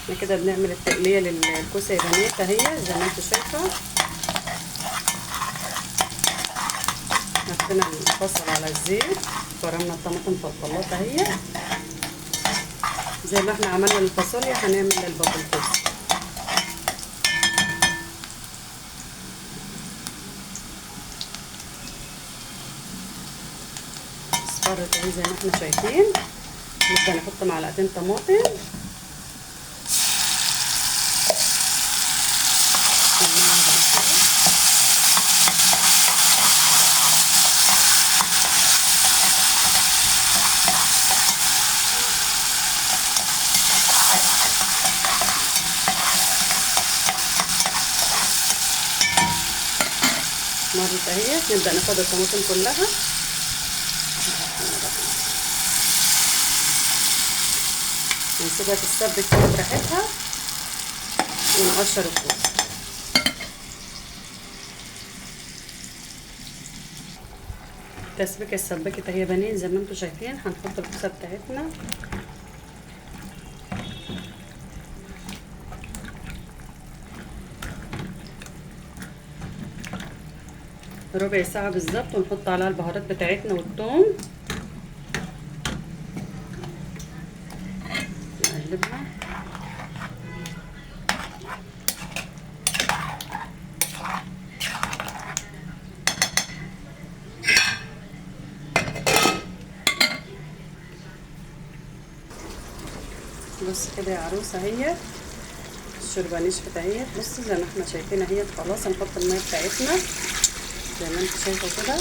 احنا كده بنعمل التقليه للكوسه يا بنات اهي زي ما انتوا شايفه. حطينا البصل على الزيت، فرمنا الطماطم في الخلاط اهي زي ما احنا عملنا للفاصوليا هنعمل للبطاطس. اصفرت اهي زي ما احنا شايفين. نبدا نحط معلقتين طماطم، مرت اهي. نبدا ناخد الطماطم كلها ونسيبها تتسبك كده براحتها ونقشر الكوسه. التسبيكه اتسبكت اهي يا بنات زي ما انتوا شايفين. هنحط الكوسه بتاعتنا ربع ساعه بالظبط، ونحط عليها البهارات بتاعتنا والثوم. نقلبها بص كده يا عروسه اهي. الشوربه نشفت اهي. بصي زي ما احنا شايفين اهي. خلاص هنحط الميه بتاعتنا زي ما انت شايفه كده.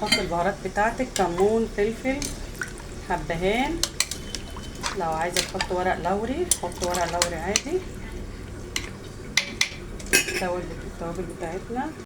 حط البهارات بتاعتك، كمون، فلفل، حبهان. لو عايزه تحط ورق لوري حط ورق لوري عادي. التوابل بتاعتنا